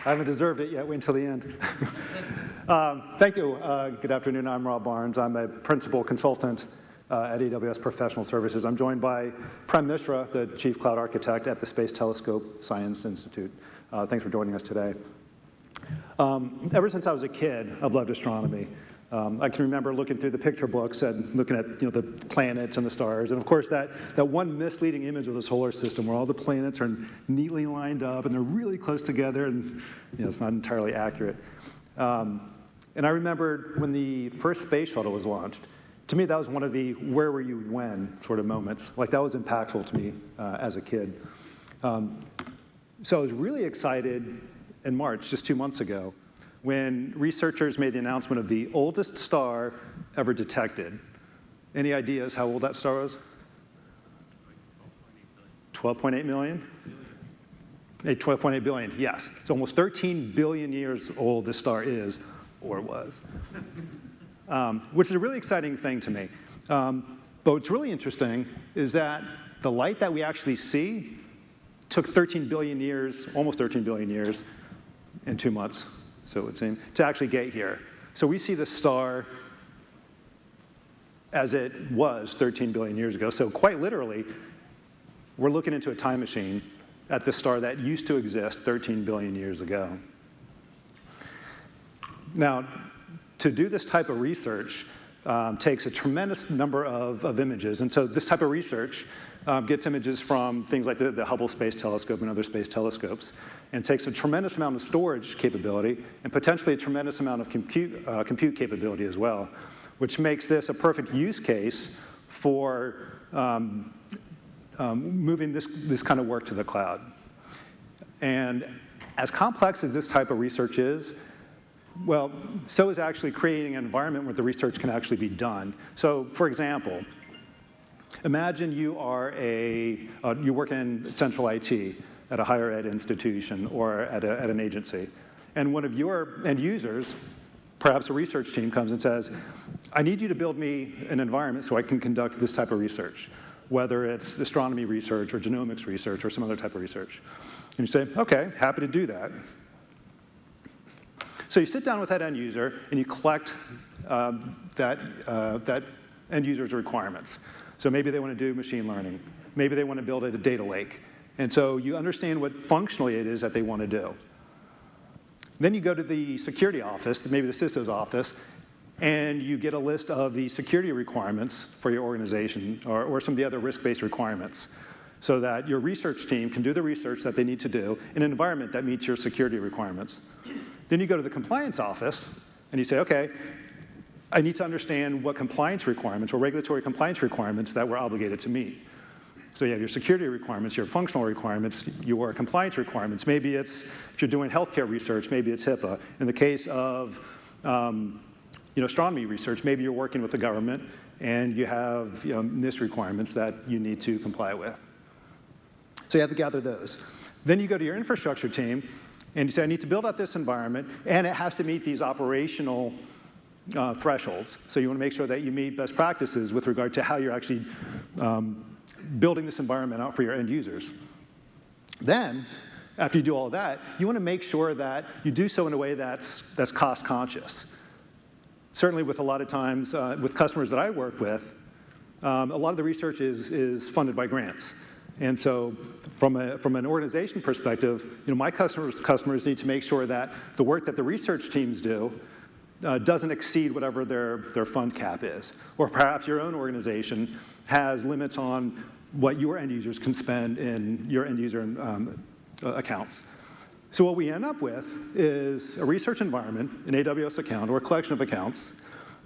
I haven't deserved it yet. Wait until the end. Thank you. Good afternoon. I'm Rob Barnes. I'm a principal consultant at AWS Professional Services. I'm joined by Prem Mishra, the Chief Cloud Architect at the SpaceTelescope Science Institute. Thanks for joining us today. Ever since I was a kid, I've loved astronomy. I can remember looking through the picture books and looking at the planets and the stars. And of course, that one misleading image of the solar system where all the planets are neatly lined up and they're really close together and it's not entirely accurate. And I remember when the first space shuttle was launched, to me that was one of the where were you when sort of moments. Like that was impactful to me as a kid. So I was really excited in March, just 2 months ago, when researchers made the announcement of the oldest star ever detected. Any ideas how old that star was? 12.8 million? 12.8 billion, yes. It's almost 13 billion years old this star is, or was. Which is a really exciting thing to me. But what's really interesting is that the light that we actually see took 13 billion years, almost 13 billion years, in 2 months. So it would seem, to actually get here. So we see the star as it was 13 billion years ago. So quite literally, we're looking into a time machine at the star that used to exist 13 billion years ago. Now, to do this type of research takes a tremendous number of images. And so this type of research gets images from things like the Hubble Space Telescope and other space telescopes, and takes a tremendous amount of storage capability and potentially a tremendous amount of compute capability as well, which makes this a perfect use case for moving this kind of work to the cloud. And as complex as this type of research is, well, so is actually creating an environment where the research can actually be done. So, for example, imagine you are you work in central IT at a higher ed institution or at an agency, and one of your end users, perhaps a research team, comes and says, I need you to build me an environment so I can conduct this type of research, whether it's astronomy research or genomics research or some other type of research. And you say, okay, happy to do that. So you sit down with that end user and you collect that end user's requirements. So maybe they want to do machine learning. Maybe they want to build a data lake. And so you understand what functionally it is that they want to do. Then you go to the security office, maybe the CISO's office, and you get a list of the security requirements for your organization or some of the other risk-based requirements so that your research team can do the research that they need to do in an environment that meets your security requirements. Then you go to the compliance office and you say, okay, I need to understand what compliance requirements or regulatory compliance requirements that we're obligated to meet. So you have your security requirements, your functional requirements, your compliance requirements. Maybe it's, if you're doing healthcare research, maybe it's HIPAA. In the case of astronomy research, maybe you're working with the government and you have NIST requirements that you need to comply with. So you have to gather those. Then you go to your infrastructure team and you say, I need to build out this environment and it has to meet these operational thresholds. So you want to make sure that you meet best practices with regard to how you're actually building this environment out for your end users. Then, after you do all of that, you want to make sure that you do so in a way that's cost conscious. Certainly with a lot of times, with customers that I work with, a lot of the research is funded by grants. And so from an organization perspective, my customers need to make sure that the work that the research teams do doesn't exceed whatever their fund cap is. Or perhaps your own organization has limits on what your end users can spend in your end user accounts. So what we end up with is a research environment, an AWS account, or a collection of accounts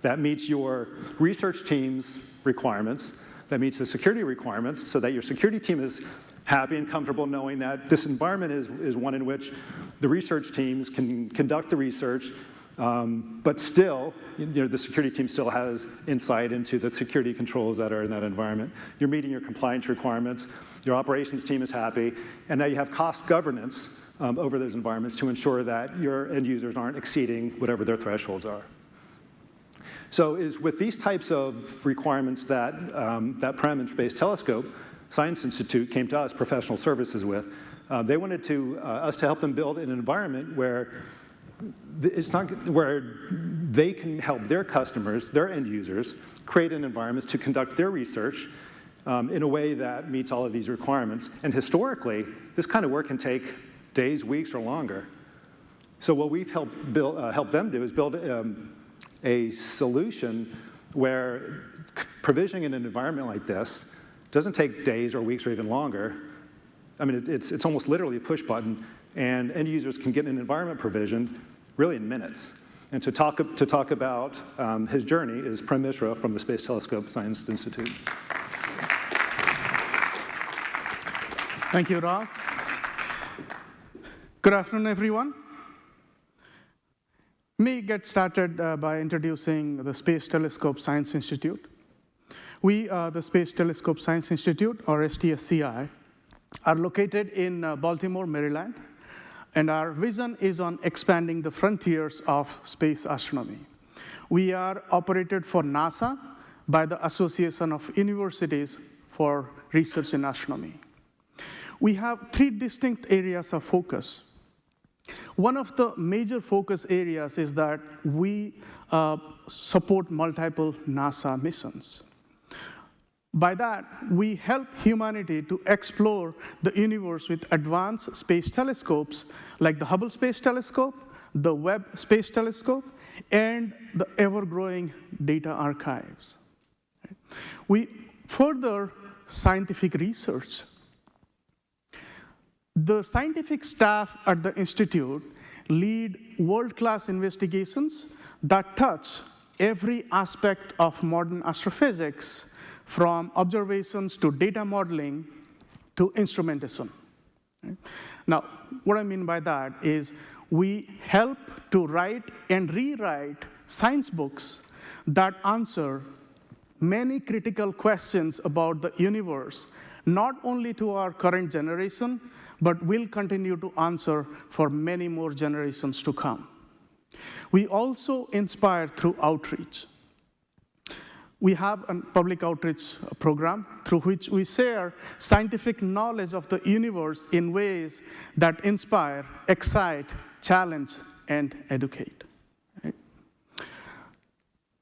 that meets your research team's requirements, that meets the security requirements, so that your security team is happy and comfortable knowing that this environment is one in which the research teams can conduct the research, but still, the security team still has insight into the security controls that are in that environment. You're meeting your compliance requirements, your operations team is happy, and now you have cost governance over those environments to ensure that your end users aren't exceeding whatever their thresholds are. So with these types of requirements that Prem and SpaceTelescope Science Institute came to us, Professional Services, with. They wanted us to help them build an environment where where they can help their customers, their end users, create an environment to conduct their research in a way that meets all of these requirements. And historically, this kind of work can take days, weeks, or longer. So what we've helped them do is build a solution where provisioning in an environment like this doesn't take days or weeks or even longer. I mean, it's almost literally a push button, and end users can get an environment provisioned really in minutes. And to talk about his journey is Prem Mishra from the SpaceTelescope Science Institute. Thank you, Rob. Good afternoon, everyone. Let me get started by introducing the SpaceTelescope Science Institute. We, the SpaceTelescope Science Institute, or STScI, are located in Baltimore, Maryland, and our vision is on expanding the frontiers of space astronomy. We are operated for NASA by the Association of Universities for Research in Astronomy. We have 3 distinct areas of focus. One of the major focus areas is that we support multiple NASA missions. By that, we help humanity to explore the universe with advanced space telescopes like the Hubble Space Telescope, the Webb Space Telescope, and the ever-growing data archives. We further scientific research. The scientific staff at the Institute lead world-class investigations that touch every aspect of modern astrophysics, from observations to data modeling to instrumentation. Now, what I mean by that is we help to write and rewrite science books that answer many critical questions about the universe, not only to our current generation, but will continue to answer for many more generations to come. We also inspire through outreach. We have a public outreach program through which we share scientific knowledge of the universe in ways that inspire, excite, challenge, and educate. Right?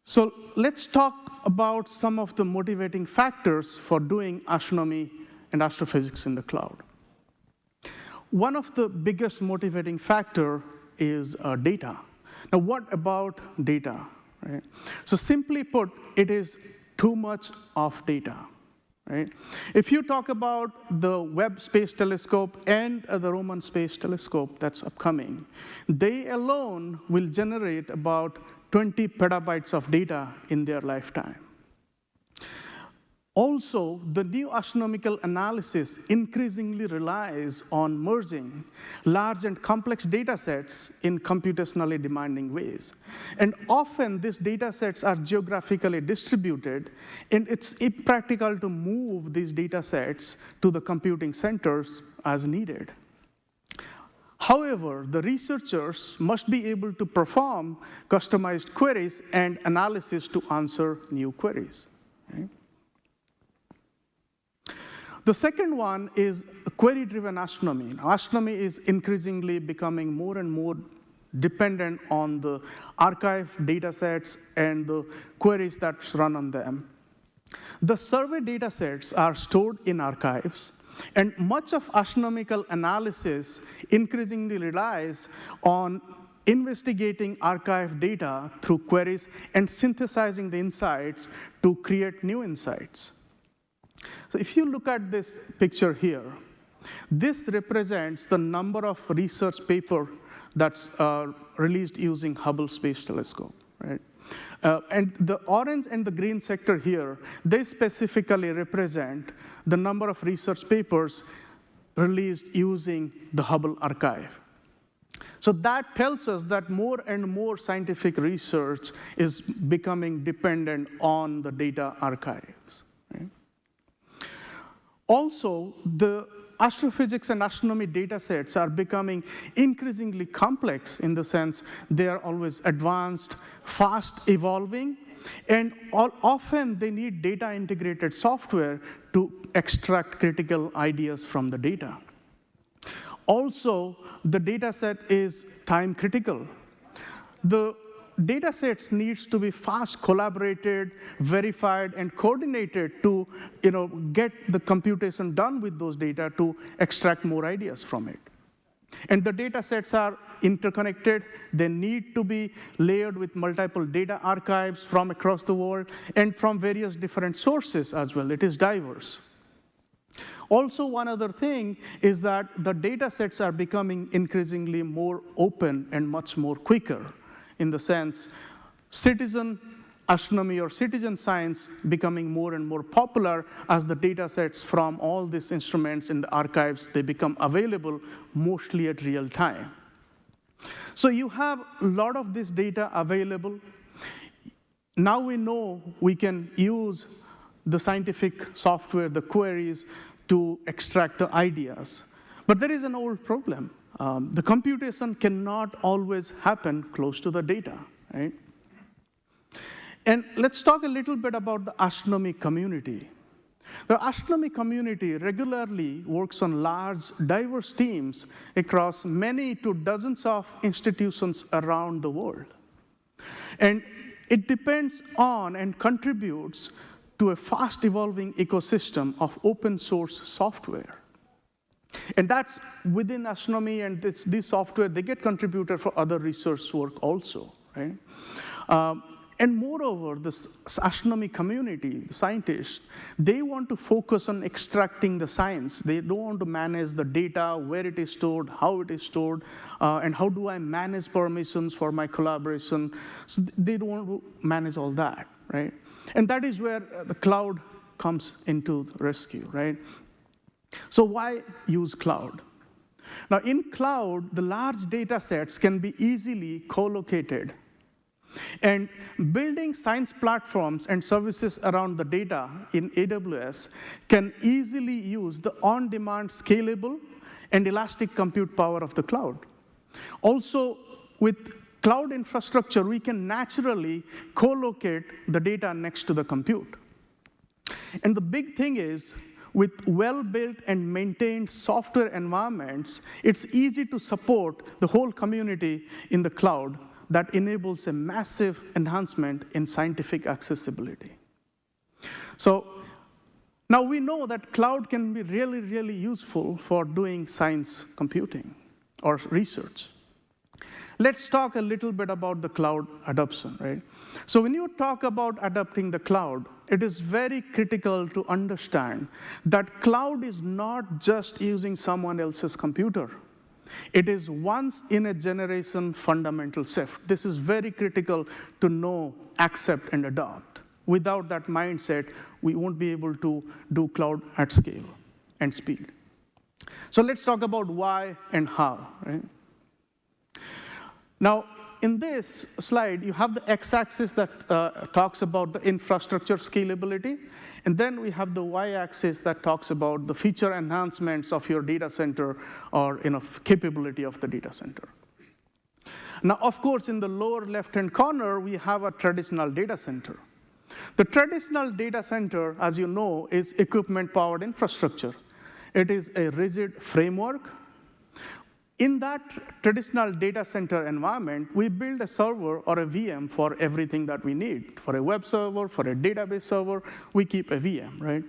So let's talk about some of the motivating factors for doing astronomy and astrophysics in the cloud. One of the biggest motivating factor is data. Now, what about data? Right? So simply put, it is too much of data. Right? If you talk about the Webb Space Telescope and the Roman Space Telescope that's upcoming, they alone will generate about 20 petabytes of data in their lifetime. Also, the new astronomical analysis increasingly relies on merging large and complex data sets in computationally demanding ways. And often, these data sets are geographically distributed, and it's impractical to move these data sets to the computing centers as needed. However, the researchers must be able to perform customized queries and analysis to answer new queries. Right? The second one is query-driven astronomy. Now, astronomy is increasingly becoming more and more dependent on the archive data sets and the queries that run on them. The survey data sets are stored in archives, and much of astronomical analysis increasingly relies on investigating archive data through queries and synthesizing the insights to create new insights. So if you look at this picture here, this represents the number of research papers that's released using Hubble Space Telescope. Right? And the orange and the green sector here, they specifically represent the number of research papers released using the Hubble archive. So that tells us that more and more scientific research is becoming dependent on the data archives. Right? Also, the astrophysics and astronomy data sets are becoming increasingly complex in the sense they are always advanced, fast evolving, And often they need data-integrated software to extract critical ideas from the data. Also, the data set is time critical. The data sets needs to be fast collaborated, verified, and coordinated to get the computation done with those data to extract more ideas from it. And the data sets are interconnected. They need to be layered with multiple data archives from across the world and from various different sources as well. It is diverse. Also, one other thing is that the data sets are becoming increasingly more open and much more quicker, in the sense citizen astronomy or citizen science becoming more and more popular as the data sets from all these instruments in the archives, they become available mostly at real time. So you have a lot of this data available. Now we know we can use the scientific software, the queries, to extract the ideas. But there is an old problem. The computation cannot always happen close to the data, right? And let's talk a little bit about the astronomy community. The astronomy community regularly works on large, diverse teams across many to dozens of institutions around the world. And it depends on and contributes to a fast-evolving ecosystem of open-source software. And that's within astronomy, and this software, they get contributed for other research work also, right? And moreover, this astronomy community, the scientists, they want to focus on extracting the science. They don't want to manage the data, where it is stored, how it is stored, and how do I manage permissions for my collaboration. So they don't want to manage all that, right? And that is where the cloud comes into the rescue, right? So why use cloud? Now, in cloud, the large data sets can be easily co-located. And building science platforms and services around the data in AWS can easily use the on-demand, scalable, and elastic compute power of the cloud. Also, with cloud infrastructure, we can naturally co-locate the data next to the compute. And the big thing is, with well-built and maintained software environments, it's easy to support the whole community in the cloud that enables a massive enhancement in scientific accessibility. So now we know that cloud can be really, really useful for doing science computing or research. Let's talk a little bit about the cloud adoption, right? So when you talk about adopting the cloud, it is very critical to understand that cloud is not just using someone else's computer. It is once in a generation fundamental shift. This is very critical to know, accept, and adopt. Without that mindset, we won't be able to do cloud at scale and speed. So let's talk about why and how, right? Now, in this slide, you have the x-axis that talks about the infrastructure scalability, and then we have the y-axis that talks about the feature enhancements of your data center or capability of the data center. Now, of course, in the lower left-hand corner, we have a traditional data center. The traditional data center, as you know, is equipment-powered infrastructure. It is a rigid framework. In that traditional data center environment, we build a server or a VM for everything that we need. For a web server, for a database server, we keep a VM, right?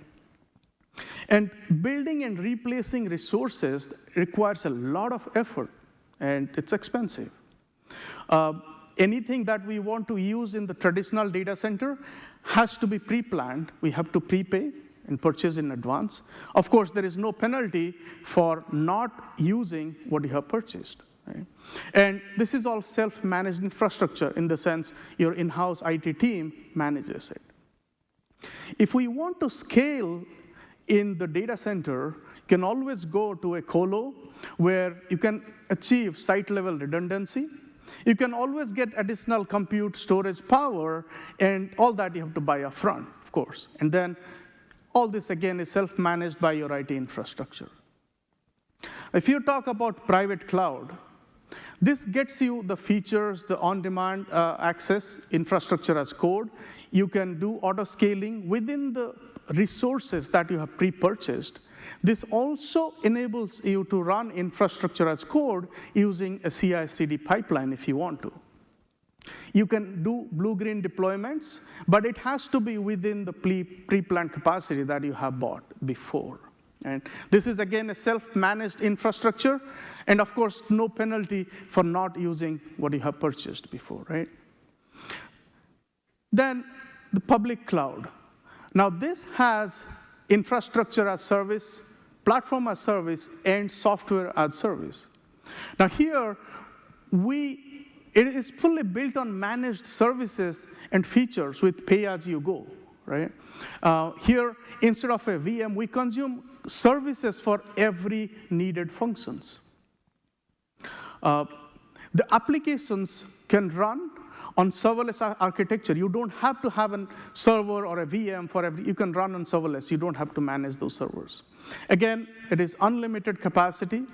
And building and replacing resources requires a lot of effort, and it's expensive. Anything that we want to use in the traditional data center has to be pre-planned. We have to prepay and purchase in advance. Of course, there is no penalty for not using what you have purchased, right? And this is all self-managed infrastructure in the sense your in-house IT team manages it. If we want to scale in the data center, you can always go to a colo where you can achieve site-level redundancy. You can always get additional compute storage power, and all that you have to buy up front, of course. And then all this, again, is self-managed by your IT infrastructure. If you talk about private cloud, This gets you the features, the on-demand access, infrastructure as code. You can do auto-scaling within the resources that you have pre-purchased. This also enables you to run infrastructure as code using a CI/CD pipeline if you want to. You can do blue-green deployments, but it has to be within the pre-planned capacity that you have bought before. And this is, again, a self-managed infrastructure, and of course, no penalty for not using what you have purchased before, right? Then the public cloud. Now, this has infrastructure as service, platform as service, and software as service. Now, here, it is fully built on managed services and features with pay-as-you-go, right? Here, instead of a VM, we consume services for every needed functions. The applications can run on serverless architecture. You don't have to have a server or a VM for every, you can run on serverless. You don't have to manage those servers. Again, it is unlimited capacity,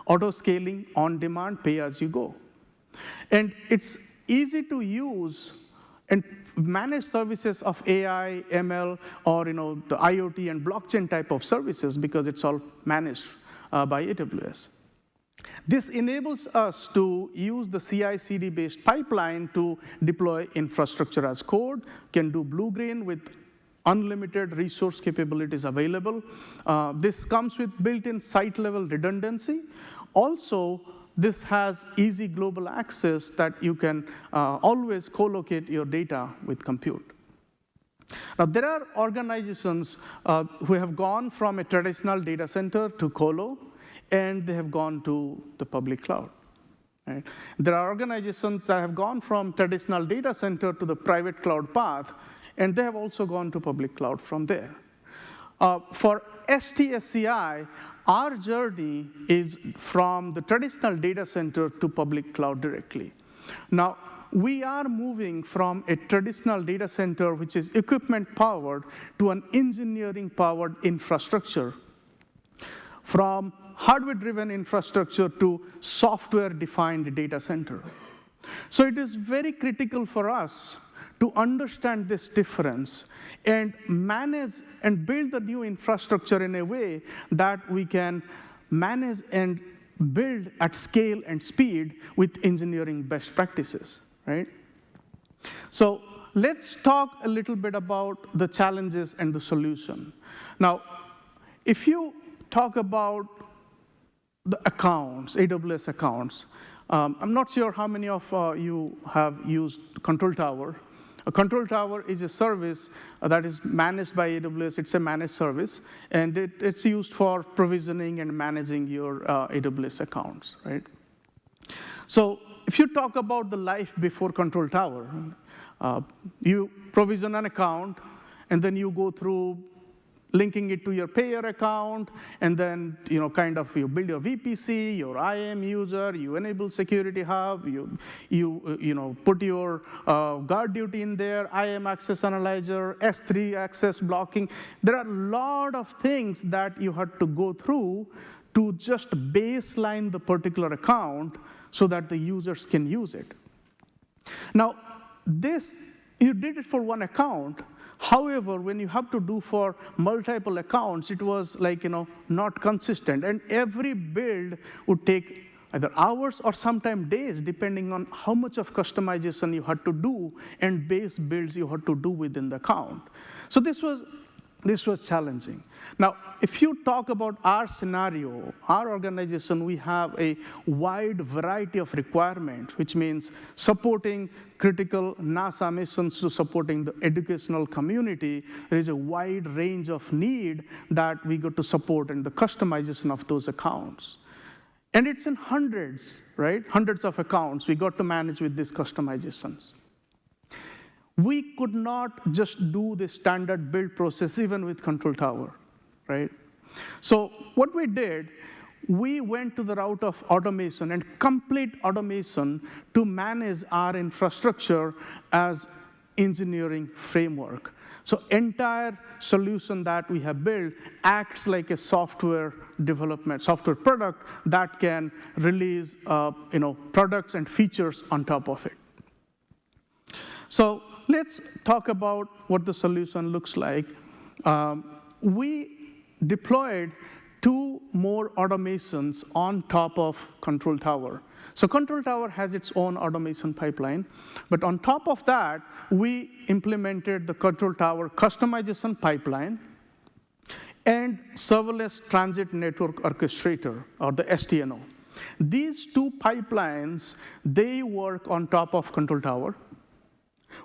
auto-scaling, on-demand, pay-as-you-go. And it's easy to use and manage services of AI, ML, or the IoT and blockchain type of services because it's all managed by AWS. This enables us to use the CI/CD based pipeline to deploy infrastructure as code, can do blue-green with unlimited resource capabilities available. This comes with built-in site-level redundancy. Also, this has easy global access that you can always co-locate your data with compute. Now, there are organizations who have gone from a traditional data center to colo, and they have gone to the public cloud. Right? There are organizations that have gone from traditional data center to the private cloud path, and they have also gone to public cloud from there. For STScI, our journey is from the traditional data center to public cloud directly. Now, we are moving from a traditional data center, which is equipment-powered, to an engineering-powered infrastructure, from hardware-driven infrastructure to software-defined data center. So it is very critical for us to understand this difference and manage and build the new infrastructure in a way that we can manage and build at scale and speed with engineering best practices, right? So let's talk a little bit about the challenges and the solution. Now, if you talk about the accounts, AWS accounts, I'm not sure how many of you have used Control Tower. A Control Tower is a service that is managed by AWS. It's a managed service, and it's used for provisioning and managing your AWS accounts, right? So if you talk about the life before Control Tower, you provision an account, and then you go through linking it to your payer account, and then you build your VPC, your IAM user, you enable Security Hub, you put your guard duty in there, IAM access analyzer, S3 access blocking. There are a lot of things that you had to go through to just baseline the particular account so that the users can use it. Now, you did it for one account. However, when you have to do for multiple accounts, it was not consistent. And every build would take either hours or sometimes days, depending on how much of customization you had to do and base builds you had to do within the account. So this was challenging. Now, if you talk about our scenario, our organization, we have a wide variety of requirements, which means supporting critical NASA missions to supporting the educational community. There is a wide range of need that we got to support and the customization of those accounts. And it's in hundreds, right? Hundreds of accounts we got to manage with these customizations. We could not just do the standard build process even with Control Tower, right? So what we did, we went to the route of automation and complete automation to manage our infrastructure as engineering framework. So entire solution that we have built acts like a software development, software product that can release products and features on top of it. So let's talk about what the solution looks like. We deployed 2 more automations on top of Control Tower. So Control Tower has its own automation pipeline, but on top of that, we implemented the Control Tower customization pipeline and Serverless Transit Network Orchestrator, or the STNO. These 2 pipelines, they work on top of Control Tower.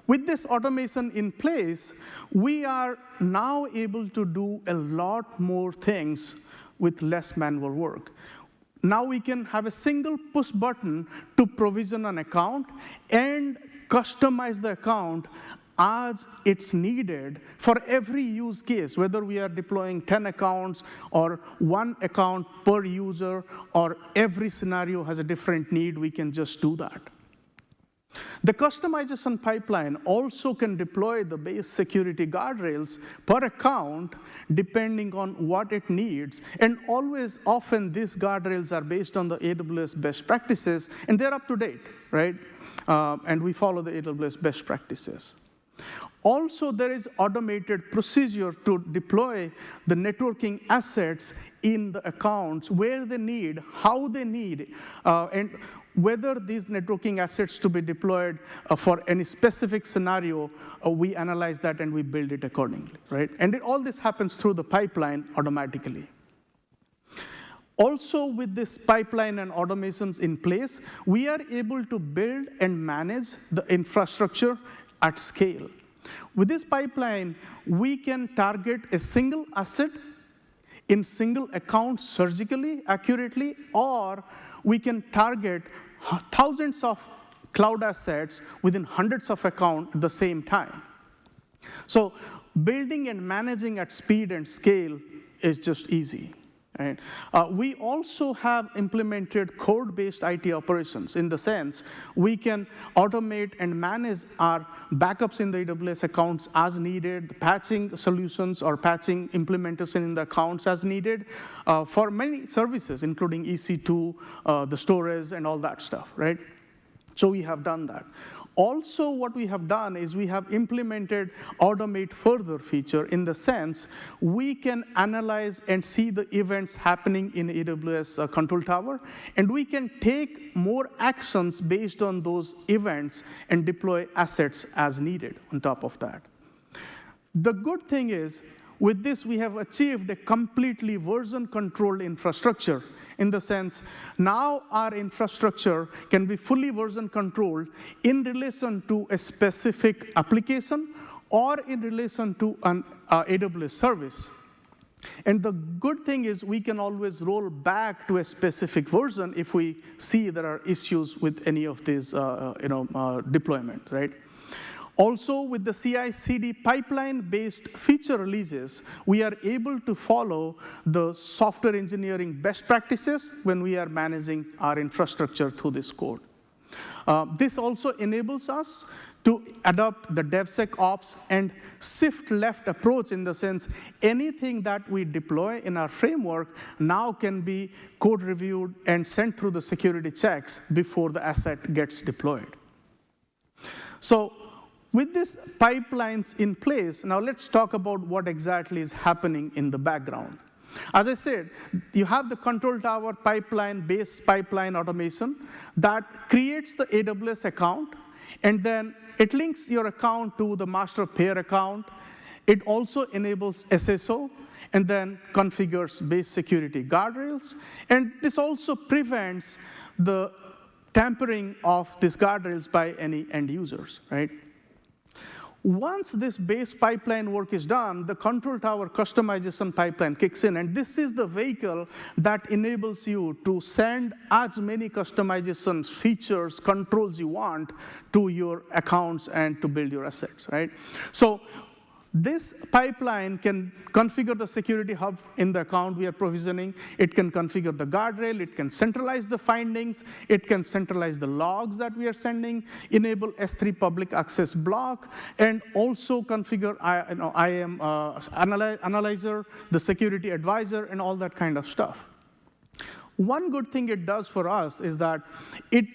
With this automation in place, we are now able to do a lot more things with less manual work. Now we can have a single push button to provision an account and customize the account as it's needed for every use case, whether we are deploying 10 accounts or 1 account per user, or every scenario has a different need, we can just do that. The customization pipeline also can deploy the base security guardrails per account depending on what it needs. And often these guardrails are based on the AWS best practices, and they're up to date, right? And we follow the AWS best practices. Also, there is automated procedure to deploy the networking assets in the accounts where they need, how they need, and whether these networking assets to be deployed for any specific scenario, we analyze that and we build it accordingly, right? And all this happens through the pipeline automatically. Also, with this pipeline and automations in place, we are able to build and manage the infrastructure at scale. With this pipeline, we can target a single asset in single account surgically, accurately, or we can target thousands of cloud assets within hundreds of accounts at the same time. So building and managing at speed and scale is just easy. Right? We also have implemented code-based IT operations in the sense we can automate and manage our backups in the AWS accounts as needed, the patching solutions or patching implementation in the accounts as needed for many services, including EC2, the storage, and all that stuff, right? So we have done that. Also, what we have done is we have implemented automate further feature in the sense we can analyze and see the events happening in AWS Control Tower, and we can take more actions based on those events and deploy assets as needed on top of that. The good thing is, with this, we have achieved a completely version-controlled infrastructure in the sense now our infrastructure can be fully version controlled in relation to a specific application or in relation to an AWS service. And the good thing is we can always roll back to a specific version if we see there are issues with any of these deployment, right? Also, with the CI/CD pipeline-based feature releases, we are able to follow the software engineering best practices when we are managing our infrastructure through this code. This also enables us to adopt the DevSecOps and shift-left approach in the sense anything that we deploy in our framework now can be code reviewed and sent through the security checks before the asset gets deployed. So, with these pipelines in place, now let's talk about what exactly is happening in the background. As I said, you have the Control Tower pipeline, base pipeline automation that creates the AWS account, and then it links your account to the master pair account. It also enables SSO, and then configures base security guardrails. And this also prevents the tampering of these guardrails by any end users, right? Once this base pipeline work is done, the Control Tower customization pipeline kicks in, and this is the vehicle that enables you to send as many customizations, features, controls you want to your accounts and to build your assets, right? So This pipeline can configure the security hub in the account we are provisioning. It can configure the guardrail. It can centralize the findings. It can centralize the logs that we are sending, enable S3 public access block, and also configure IAM analyzer, the security advisor, and all that kind of stuff. One good thing it does for us is that it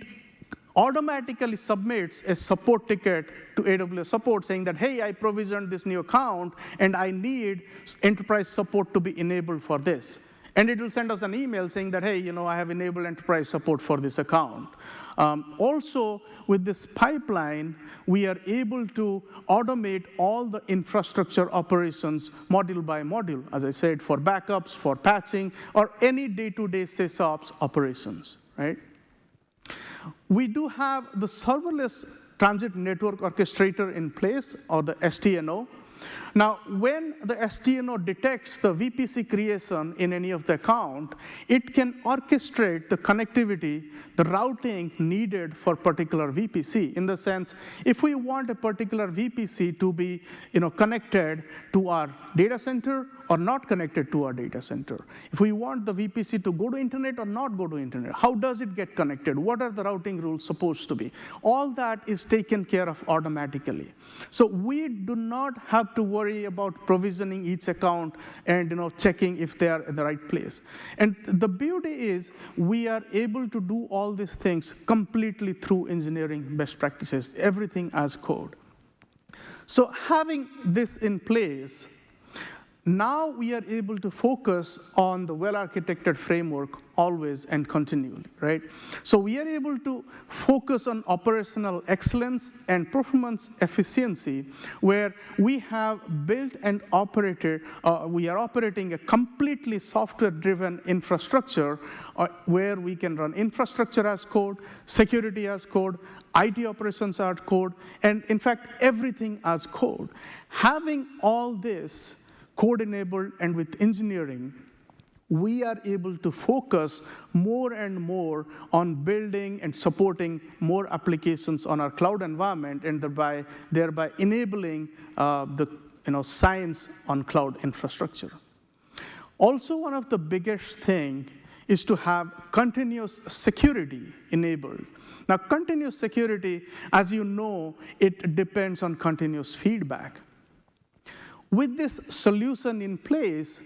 automatically submits a support ticket to AWS support saying that, hey, I provisioned this new account, and I need enterprise support to be enabled for this. And it will send us an email saying that, hey, I have enabled enterprise support for this account. Also, with this pipeline, we are able to automate all the infrastructure operations module by module, as I said, for backups, for patching, or any day-to-day SysOps operations, right? We do have the Serverless Transit Network Orchestrator in place, or the STNO. Now, when the STNO detects the VPC creation in any of the account, it can orchestrate the connectivity, the routing needed for particular VPC. In the sense, if we want a particular VPC to be connected to our data center or not connected to our data center, if we want the VPC to go to internet or not go to internet, how does it get connected? What are the routing rules supposed to be? All that is taken care of automatically. So we do not have to worry about provisioning each account and checking if they are in the right place. And the beauty is we are able to do all these things completely through engineering best practices, everything as code. So having this in place, now we are able to focus on the well-architected framework always and continually, right? So we are able to focus on operational excellence and performance efficiency, where we have built and operated, we are operating a completely software-driven infrastructure where we can run infrastructure as code, security as code, IT operations as code, and in fact, everything as code. Having all this code-enabled and with engineering, we are able to focus more and more on building and supporting more applications on our cloud environment, and thereby enabling the science on cloud infrastructure. Also, one of the biggest thing is to have continuous security enabled. Now, continuous security, as you know, it depends on continuous feedback. With this solution in place,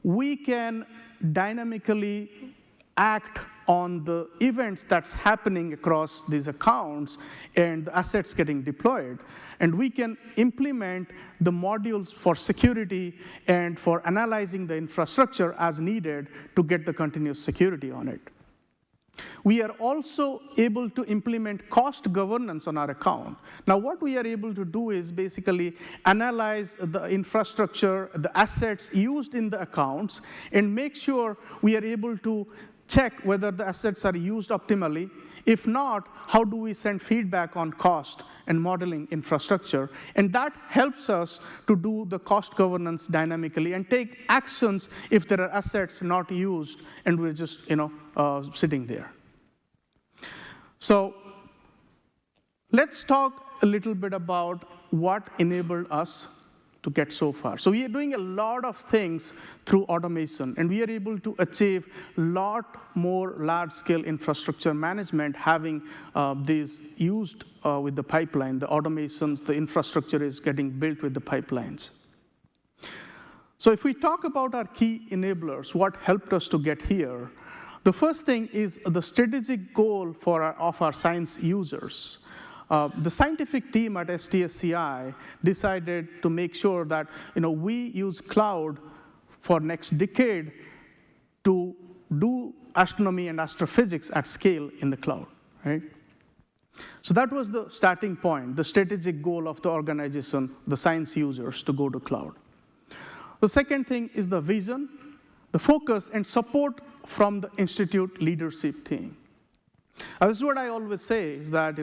we can dynamically act on the events that's happening across these accounts and the assets getting deployed. And we can implement the modules for security and for analyzing the infrastructure as needed to get the continuous security on it. We are also able to implement cost governance on our account. Now, what we are able to do is basically analyze the infrastructure, the assets used in the accounts, and make sure we are able to check whether the assets are used optimally. If not, how do we send feedback on cost and modeling infrastructure? And that helps us to do the cost governance dynamically and take actions if there are assets not used and we're just sitting there. So let's talk a little bit about what enabled us to get so far. So we are doing a lot of things through automation, and we are able to achieve a lot more large-scale infrastructure management, having these used with the pipeline. The automations, the infrastructure is getting built with the pipelines. So if we talk about our key enablers, what helped us to get here, the first thing is the strategic goal of our science users. The scientific team at STScI decided to make sure that we use cloud for next decade to do astronomy and astrophysics at scale in the cloud, right? So that was the starting point, the strategic goal of the organization, the science users, to go to cloud. The second thing is the vision, the focus, and support from the institute leadership team. This is what I always say, is that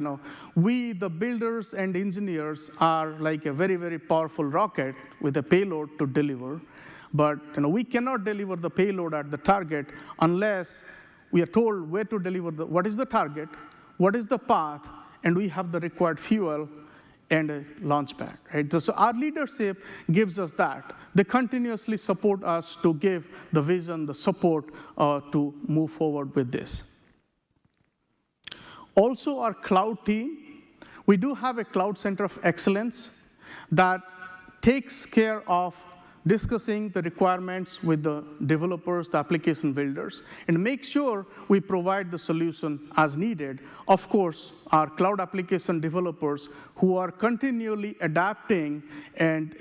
we, the builders and engineers, are like a very, very powerful rocket with a payload to deliver. But we cannot deliver the payload at the target unless we are told where to deliver what is the target, what is the path, and we have the required fuel and a launchpad, right? So our leadership gives us that. They continuously support us to give the vision, the support to move forward with this. Also, our cloud team, we do have a cloud center of excellence that takes care of discussing the requirements with the developers, the application builders, and make sure we provide the solution as needed. Of course, our cloud application developers who are continually adapting and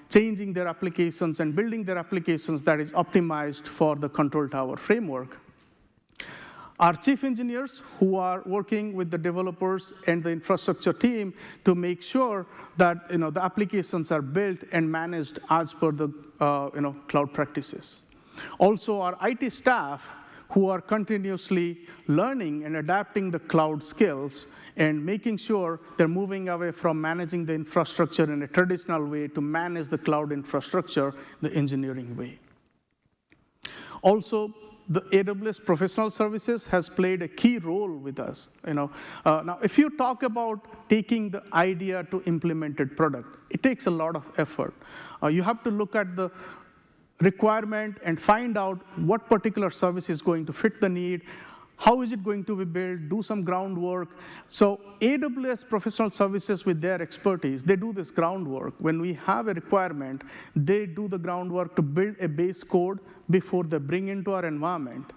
changing their applications and building their applications that is optimized for the Control Tower framework. Our chief engineers who are working with the developers and the infrastructure team to make sure that the applications are built and managed as per the cloud practices. Also, our IT staff who are continuously learning and adapting the cloud skills and making sure they're moving away from managing the infrastructure in a traditional way to manage the cloud infrastructure the engineering way. Also, the AWS Professional Services has played a key role with us. Now, if you talk about taking the idea to implemented product, it takes a lot of effort. You have to look at the requirement and find out what particular service is going to fit the need, how is it going to be built, do some groundwork. So AWS Professional Services, with their expertise, they do this groundwork. When we have a requirement, they do the groundwork to build a base code before they bring into our environment.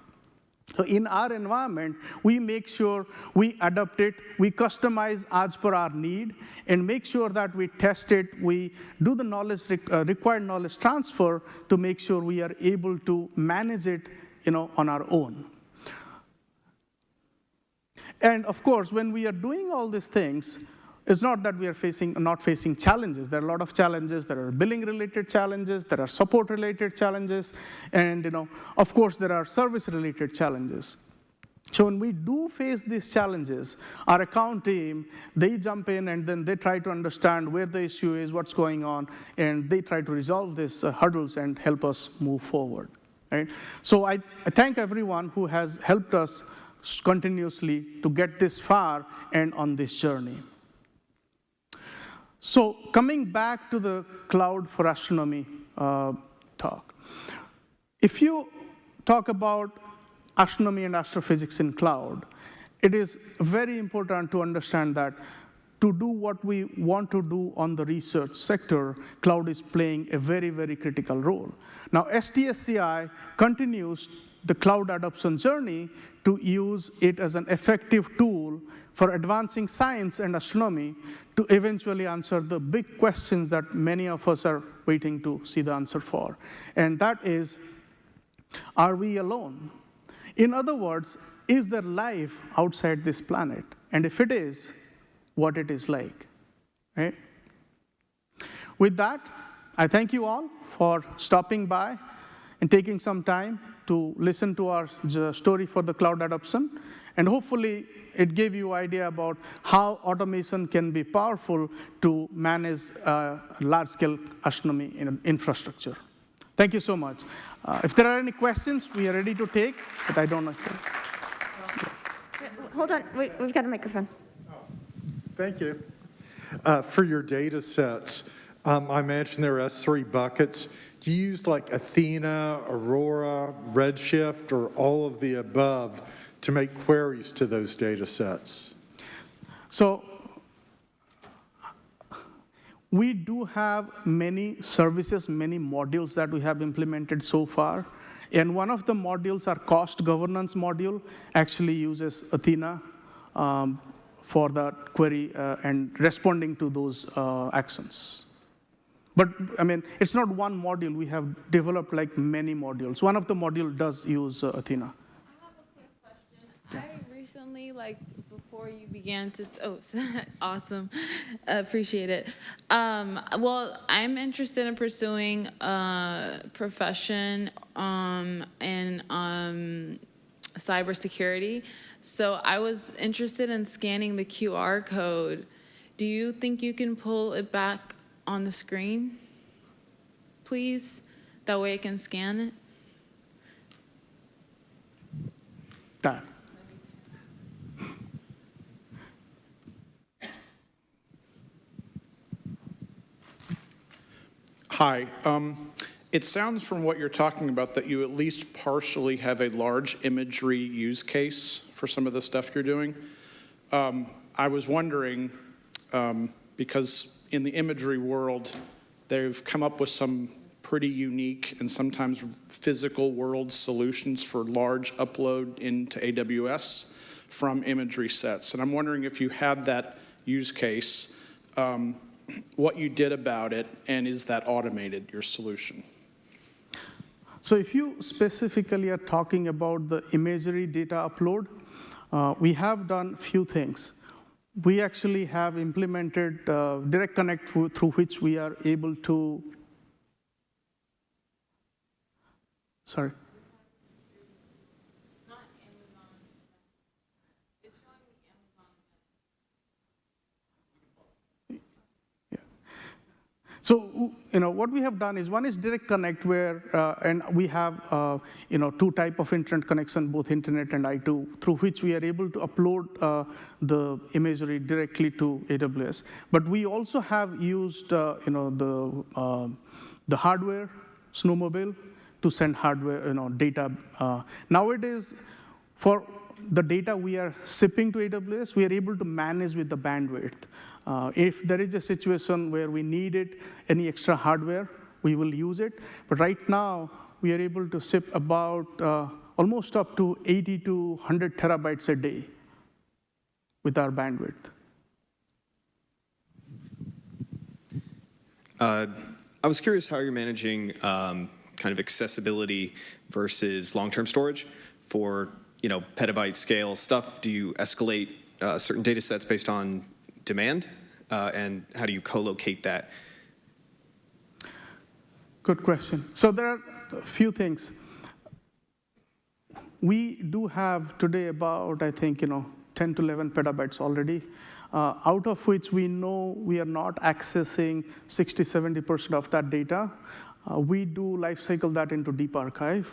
So in our environment, we make sure we adapt it, we customize as per our need, and make sure that we test it, we do the required knowledge transfer to make sure we are able to manage it on our own. And of course, when we are doing all these things, it's not that we are not facing challenges. There are a lot of challenges. There are billing-related challenges. There are support-related challenges. And of course, there are service-related challenges. So when we do face these challenges, our account team, they jump in and then they try to understand where the issue is, what's going on, and they try to resolve these hurdles and help us move forward. Right? So I thank everyone who has helped us continuously to get this far and on this journey. So coming back to the cloud for astronomy talk, if you talk about astronomy and astrophysics in cloud, it is very important to understand that to do what we want to do on the research sector, cloud is playing a very, very critical role. Now, STScI continues the cloud adoption journey to use it as an effective tool for advancing science and astronomy to eventually answer the big questions that many of us are waiting to see the answer for. And that is, are we alone? In other words, is there life outside this planet? And if it is, what it is like, right? With that, I thank you all for stopping by and taking some time to listen to our story for the cloud adoption. And hopefully, it gave you an idea about how automation can be powerful to manage large-scale astronomy infrastructure. Thank you so much. If there are any questions, we are ready to take, but I don't know. Hold on, we've got a microphone. Thank you. For your data sets, I imagine there are S3 buckets. Do you use like Athena, Aurora, Redshift, or all of the above to make queries to those data sets? So we do have many services, many modules that we have implemented so far. And one of the modules, our cost governance module, actually uses Athena for that query and responding to those actions. But I mean, it's not one module. We have developed like many modules. One of the modules does use Athena. I have a quick question. I recently, before you began to, awesome, appreciate it. Well, I'm interested in pursuing a profession in cybersecurity. So I was interested in scanning the QR code. Do you think you can pull it back on the screen, please? That way I can scan it. That. Hi. It sounds from what you're talking about that you at least partially have a large imagery use case for some of the stuff you're doing. I was wondering, because in the imagery world, they've come up with some pretty unique and sometimes physical world solutions for large upload into AWS from imagery sets. And I'm wondering if you had that use case, what you did about it, and is that automated, your solution? So if you specifically are talking about the imagery data upload, we have done a few things. We actually have implemented direct connect through which we are able to, sorry. So, what we have done is one is direct connect where, and we have, two type of internet connection, both internet and I2, through which we are able to upload the imagery directly to AWS. But we also have used, the hardware, Snowmobile, to send hardware, data. Nowadays, for the data we are shipping to AWS, we are able to manage with the bandwidth. If there is a situation where we needed any extra hardware, we will use it. But right now, we are able to ship about almost up to 80 to 100 terabytes a day with our bandwidth. I was curious how you're managing kind of accessibility versus long-term storage for petabyte scale stuff. Do you escalate certain data sets based on demand, and how do you co-locate that? Good question. So there are a few things. We do have today about, I think, 10 to 11 petabytes already, out of which we know we are not accessing 60, 70% of that data. We do lifecycle that into deep archive.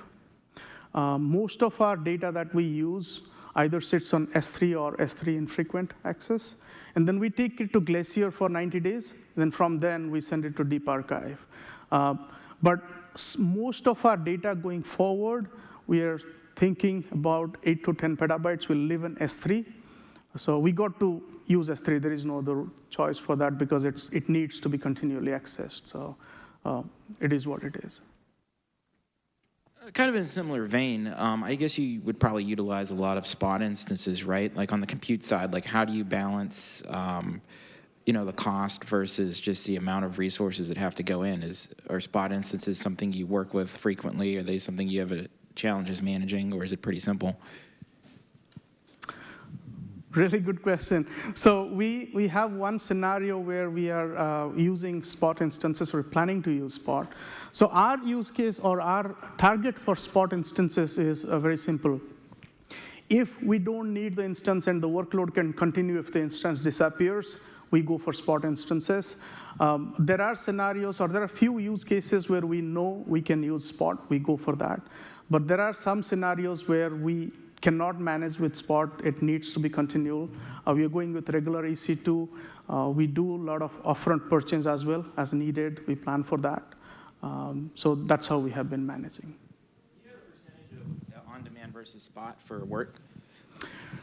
Most of our data that we use either sits on S3 or S3 infrequent access. And then we take it to Glacier for 90 days. Then from then, we send it to deep archive. But most of our data going forward, we are thinking about 8 to 10 petabytes will live in S3. So we got to use S3. There is no other choice for that because it needs to be continually accessed. So it is what it is. Kind of in a similar vein, I guess you would probably utilize a lot of spot instances, right? Like on the compute side, like how do you balance, the cost versus just the amount of resources that have to go in? Are spot instances something you work with frequently? Are they something you have challenges managing, or is it pretty simple? Really good question. So we have one scenario where we are using spot instances. We're planning to use spot. So our use case or our target for spot instances is very simple. If we don't need the instance and the workload can continue if the instance disappears, we go for spot instances. There are scenarios or there are few use cases where we know we can use spot. We go for that. But there are some scenarios where we cannot manage with spot. It needs to be continual. We are going with regular EC2. We do a lot of upfront purchase as well as needed. We plan for that. So that's how we have been managing. Do you know the percentage of on-demand versus spot for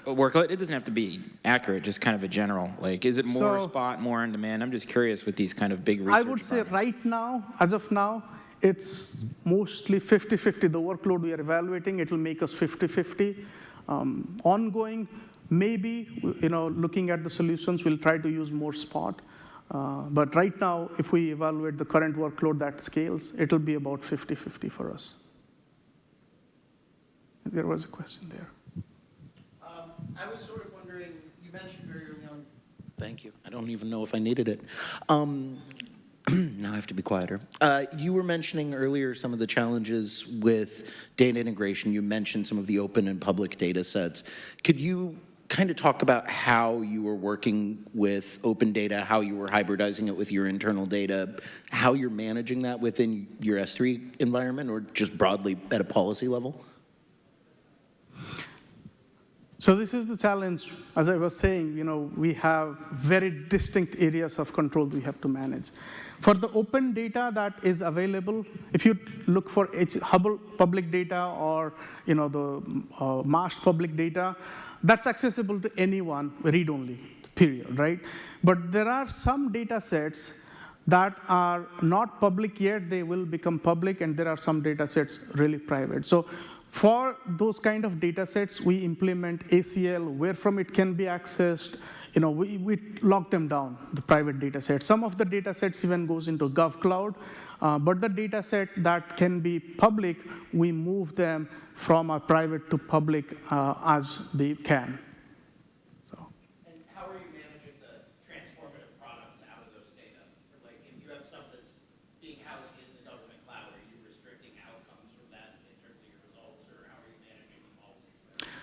workload? It doesn't have to be accurate, just kind of a general. Like, is it more spot, more on-demand? I'm just curious with these kind of big research I would say right now, as of now, it's mostly 50-50. The workload we are evaluating, it will make us 50-50. Ongoing, maybe, looking at the solutions, we'll try to use more spot. But right now, if we evaluate the current workload that scales, it'll be about 50-50 for us. There was a question there. I was sort of wondering, you mentioned very early on, thank you, I don't even know if I needed it. Now I have to be quieter. You were mentioning earlier some of the challenges with data integration. You mentioned some of the open and public data sets. Could you kind of talk about how you were working with open data, how you were hybridizing it with your internal data, how you're managing that within your S3 environment, or just broadly at a policy level? So this is the challenge. As I was saying, we have very distinct areas of control we have to manage. For the open data that is available, if you look for Hubble public data or the MAST public data, that's accessible to anyone, read-only, period, right? But there are some data sets that are not public yet. They will become public, and there are some data sets really private. So for those kind of data sets, we implement ACL, where from it can be accessed. We lock them down, the private data sets. Some of the data sets even goes into GovCloud, but the data set that can be public, we move them from a private to public as they can. And how are you managing the transformative products out of those data? Like, if you have stuff that's being housed in the government cloud, are you restricting outcomes from that in terms of your results, or how are you managing the policies there?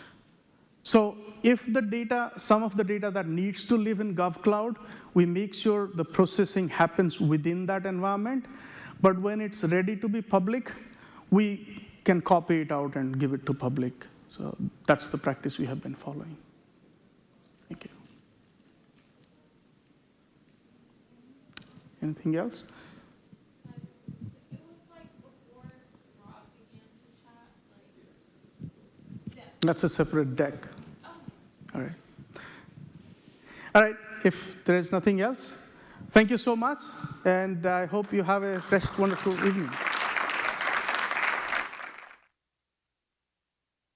So if the data, some of the data that needs to live in GovCloud, we make sure the processing happens within that environment. But when it's ready to be public, we can copy it out and give it to public. So that's the practice we have been following. Thank you. Anything else? It was like before Rob began to chat, That's a separate deck. All right. All right, if there is nothing else, thank you so much, and I hope you have a wonderful evening.